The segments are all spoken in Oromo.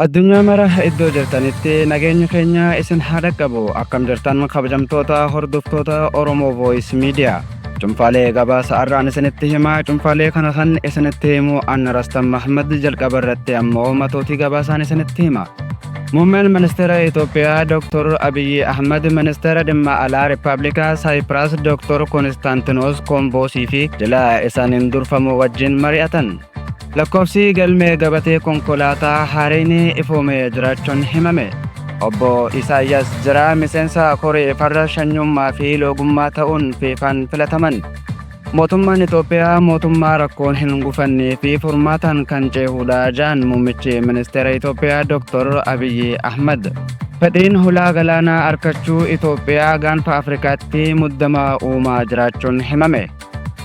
Addunyaa mara iddoo jirtanitti nageenya keenya isin haa dhaqqabu. Akkam jirtan kabajamtoota hordoftoota Oromoo Voice Media. Cunfaalee gabaasa har'aan isinitti himaa. Cunfaalee kana kan isinitti himu Anna Rastan Mahmad jalqaba irratti ammoo matootii gabaasaan isinitti hima. Muummeen ministeera Itoophiyaa Dr. Abiy Ahmed ministeera dhimma alaa Rippaabilika Saayipiraas Dr. Konstaantinos Komboosii fi jala isaaniin durfamu wajjin mari'atan. Lakkoofsi galmee gabatee konkolaataa haareenii ifoomee jiraachuun himame. Obbo Isaayyaas Jiraa miseensa koree farra shanyummaa fi loogummaa ta'uun fiifaan filataman. Mootummaan Itoophiyaa mootummaa rakkoon hin gufannee fi furmaataan kan cehuudha jedhan muummichi ministeera Itoophiyaa Dr. Abiy Ahmed. Fedhiin hulaa galaanaa arkachuu Itoophiyaa gaanfa Afrikaatti muddama uumaa jiraachuun himame.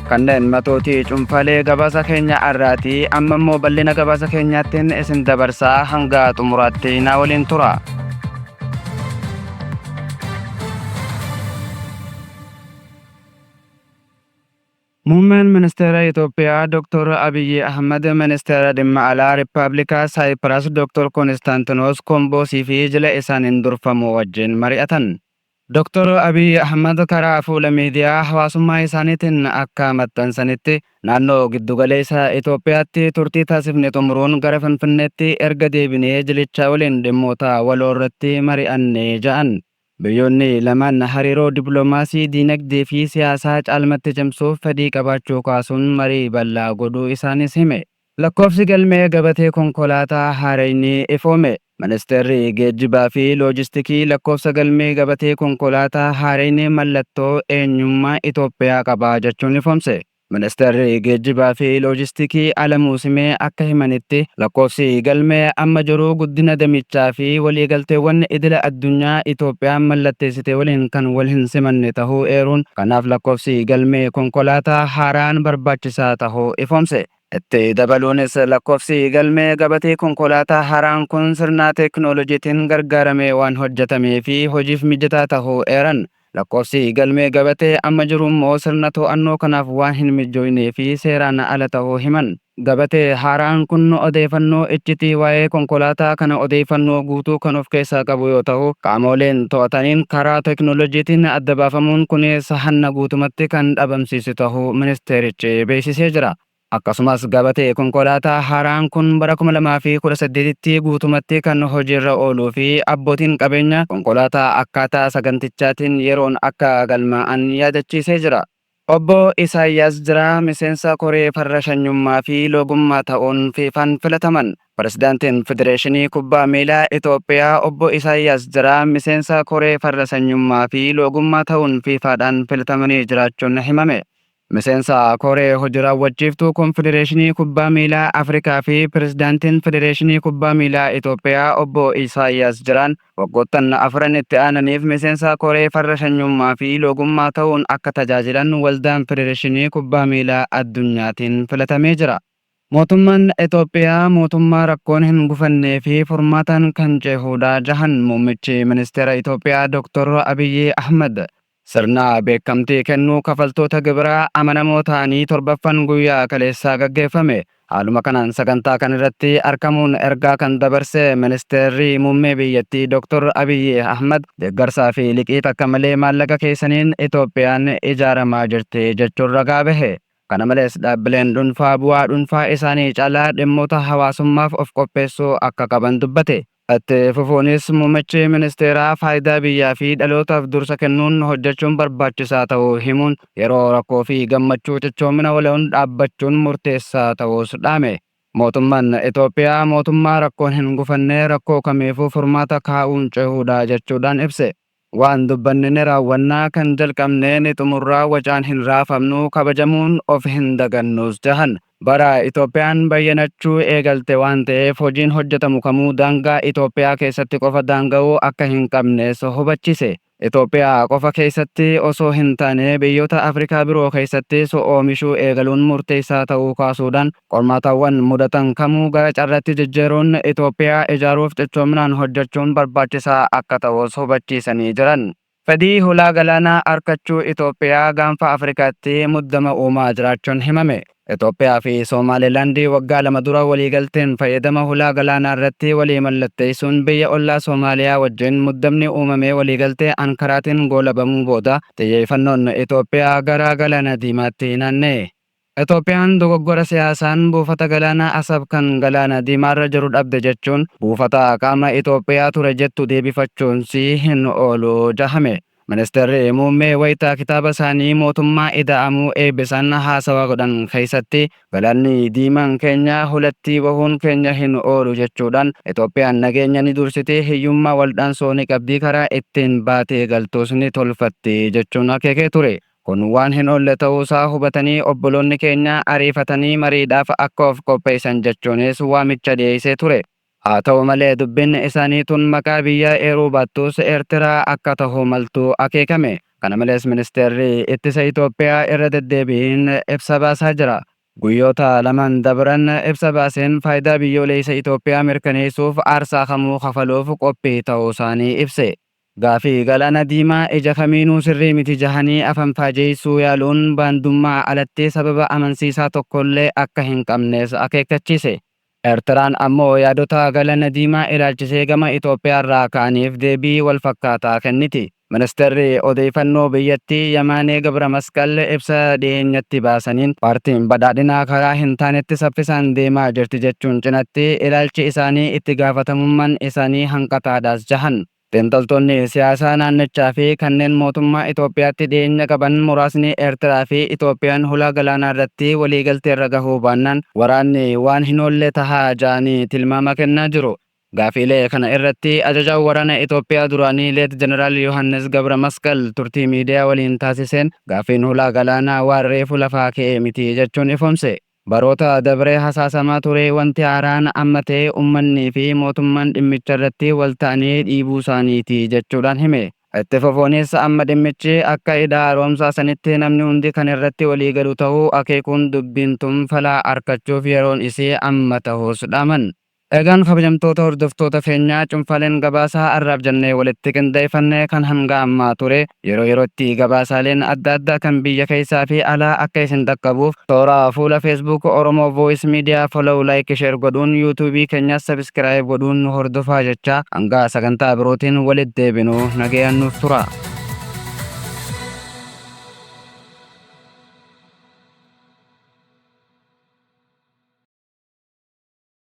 Kanneen matootii cunfaalee gabaasa keenya har'aatii amma immoo bal'ina gabaasa keenyaattiin isin dabarsaa hanga xumuraatti na waliin tura. Muummeen ministeera Itoophiyaa Dr. Abiy Ahmed ministeera dhimma alaa Rippaabilika Saayipiraas Dr. Konstaantinos Komboosii fi jila isaaniin durfamu wajjin mari'atan. Dr. Abiy Ahmed karaa fuula miidiyaa hawaasummaa isaaniitiin akka maxxansanitti naannoo giddugaleessa Itoophiyaatti turtii taasifne xumuruun gara Finfinneetti erga deebinee jilicha waliin dhimmoota waloo irratti mari'annee jedhan. Biyyoonni lamaan hariiroo dippiloomaasii, diinagdee fi siyaasaa caalmatti cimsuuf fedhii qabaachuu kaasuun marii bal'aa godhuu isaanis hime. Lakkoofsi galmee gabatee konkolaataa haareenii ifoome. Ministeerri geejjibaa fi loojistikii lakkoofsa galmee gabatee konkolaataa haareenii mallattoo eenyummaa Itoophiyaa qabaa jechuun ifoomse. Ministeerri geejjibaa fi loojistikii Alamuu Simee akka himanitti lakkoofsi galmee amma jiru guddina damichaa fi waliigalteewwan idila addunyaa Itoophiyaan mallatteessite waliin kan wal hin simanne tahuu eeruun kanaaf lakkoofsi galmee konkolaataa haaraan barbaachisaa tahuu ifoomse. Itti dabaluunis lakkoofsi galmee gabatee konkolaataa haaraan kun sirna teekinooloojiitiin gargaaramee waan hojjetamee fi hojiif mijataa tahuu eeran. Lakkoofsi galmee gabatee amma jiru immoo sirna to'annoo kanaaf waan hin mijoonee fi seeraan ala tahuu himan. Gabatee haaraan kun odeeffannoo iccitii waa'ee konkolaataa kana odeeffannoo guutuu kan of keessaa qabu yoo ta'u, qaamoleen to'ataniin karaa teekinooloojiitiin adda baafamuun kunis hanna guutumatti kan dhabamsiisu tahuu ministeerichi beeksisee jira. Akkasumas gabatee konkolaataa haaraan kun bara 2018tti guutumatti kan hojiirra ooluu fi abbootiin qabeenya konkolaataa akkaataa sagantichaatiin yeroon akka galmaa'an yaadachiisee jira. Obbo Isaayyaas Jiraa miseensa koree farra shanyummaa fi loogummaa ta'uun fiifaan filataman. Pirezidaantiin Federeeshinii Kubbaa Miilaa Itoophiyaa Obbo Isaayyaas Jiraa miseensa koree farra shanyummaa fi loogummaa ta'uun fiifaadhaan filatamanii jiraachuun himame. Miseensa koree hojii raawwachiiftuu Konfedereeshinii Kubbaa Miilaa Afrikaa fi Pirezidaantiin Federeeshinii Kubbaa Miilaa Itoophiyaa Obbo Isaayyaas Jiraan waggoottan afran itti aananiif miseensa koree farra shanyummaa fi loogummaa ta'uun akka tajaajilan waldaan Federeeshinii Kubbaa Miilaa addunyaatiin filatamee jira. Mootummaan Itoophiyaa mootummaa rakkoon hin gufannee fi furmaataan kan cehuudha jahan muummichi ministeera Itoophiyaa Dr. Abiy Ahmed. Sirna beekamtii kennuu kafaltoota gibiraa amanamoo ta'anii torbaffan guyyaa kaleessaa gaggeeffame. Haaluma kanaan sagantaa kan irratti argamuun ergaa kan dabarse ministeerri muummee biyyattii Dr. Abiy Ahmed deeggarsaa fi liqii takka malee maallaqa keessaniin Itoophiyaan ijaaramaa jirti jechuun ragaa bahe. Kana malees dhaabbileen dhuunfaa bu'aa dhuunfaa isaanii caalaa dhimmoota hawaasummaaf of qopheessuu akka qaban dubbate. Itti fufuunis muummichi ministeeraa faayidaa biyyaa fi dhalootaaf dursa kennuun hojjechuun barbaachisaa ta'uu himuun yeroo rakkoo fi gammachuu cichoomina waloon dhaabbachuun murteessaa ta'uus dhaame. Mootummaan Itoophiyaa mootummaa rakkoon hin gufannee rakkoo kamiifuu furmaata kaa'uun cehuudha jechuudhaan ibse. Waan dubbanne ni raawwannaa kan jalqabnee ni xumurraa wacaan hin raafamnu kabajamuun of hin dagannuus jahan. Bara Itoophiyaan bayyanachuu eegalte waan ta'eef hojiin hojjetamu kamuu daangaa Itoophiyaa keessatti qofa daanga'uu akka hin qabnes hubachise. Itoophiyaa qofa keessatti osoo hin taane biyyoota Afrikaa biroo keessatti oomishuu eegaluun murteessaa ta'uu kaasuudhaan qormaatawwan mudatan kamuu gara carraatti jijjiiruun Itoophiyaa ijaaruuf cichoominaan hojjechuun barbaachisaa akka ta'us hubachiisanii jiran. Fedhii hulaa galaanaa arkachuu Itoophiyaa gaanfa Afrikaatti muddama uumaa jiraachuun himame. Itoophiyaa fi Somaalilaand waggaa lama dura waliigalteen fayyadama hulaa galaanaa irratti walii mallatteessuun biyya ollaa Soomaaliyaa wajjin muddamni uumamee waliigaltee Ankaraatiin goolabamuu booda xiyyeeffannoon Itoophiyaa gara Galaana Diimaatti naanna'e. Itoophiyaan dogoggora siyaasaan buufata galaanaa Asab kan Galaana Diimaarra jiru dhabde jechuun buufata qaama Itoophiyaa ture jettu deebifachuun si hin oolu jahame. Ministeerri muummee wayitaa kitaaba isaanii mootummaa ida'amuu eebbisan haasawa godhan keessatti Galaanni Diimaan keenya hulattii bahuun keenya hin oolu jechuudhaan Itoophiyaan nageenya ni dursitee hiyyummaa waldhaansoo ni qabdii karaa ittiin baatee galtuus ni tolfatti jechuun akeekee ture. Kun waan hin oolle ta'uusaa hubatanii obboloonni keenya ariifatanii mariidhaaf akka of qopheessan jechuunis waamicha dhiyeessee ture. Haa ta'u malee dubbiin isaanii tun maqaa biyya eeruu baattus Eertiraa akka ta'u maltu akeekame. Kana malees ministeerri ittisa Itoophiyaa irra deddeebiin ibsa baasaa jira. Guyyoota lamaan dabran ibsa baaseen faayidaa biyyoolessa Itoophiyaa mirkaneessuuf aarsaa kamuu kafaluuf qophii ta'uu isaanii ibse. Gaafii Galaana Diimaa ija kamiinuu sirrii miti jahanii afaan faajeessuu yaaluun baandummaa alatti sababa amansiisaa tokkollee akka hin qabnes akeekkachiise. Eertiraan ammoo yaadota Galaana Diimaa ilaalchisee gama Itoophiyaarraa ka'aniif deebii wal fakkaataa kenniti. Ministeerri odeeffannoo biyyattii Yamaanee Gabra Masqal ibsa dhiyeenyatti baasaniin paartiin badhaadhinaa karaa hin taanetti saffisaan deemaa jirti jechuun cinatti ilaalchi isaanii itti gaafatamummaan isaanii hanqataadhaas jahan. Xiinxaltoonni siyaasaa naannichaa fi kanneen mootummaa Itoophiyaatti dhiyeenya qaban muraasni Eertiraa fi Itoophiyaan hulaa galaanaa irratti waliigaltee irra gahuu baannaan waraanni waan hin oolle tahaa ja'anii tilmaama kennaa jiru. Gaafiilee kana irratti ajajaan waraana Itoophiyaa duraanii Leet Jeneraal Yohaannis Gabra Masqal turtii miidiyaa waliin taasiseen gaafiin hulaa galaanaa waan reefu lafaa ka'e miti jechuun ifoomse. Baroota dabree hasaasamaa ture wanti haaraan amma ta'e uummanni fi mootummaan dhimmicha irratti wal ta'anii dhiibuu isaaniiti jechuudhaan hime. Itti fufoonis amma dhimmichi akka idaa haaromsaa sanitti namni hundi kan irratti walii galu ta'uu akeekuun dubbiin tun falaa argachuuf yeroon isii amma ta'uus dhaaman. Egaan kabajamtoota hordoftoota keenyaa cuunfaaleen gabaasaa har'aaf jennee walitti qindeeffannee kan hanga ammaa ture yeroo yerootti gabaasaaleen adda addaa kan biyya keessaa fi alaa akka isin dhaqqabuuf toora fuula Facebook Oromoo Voice Media follow like share godhuun YouTube keenyas subscribe godhuun hordofaa jecha hanga sagantaa birootiin walitti deebinu nagayaan nuuf tura.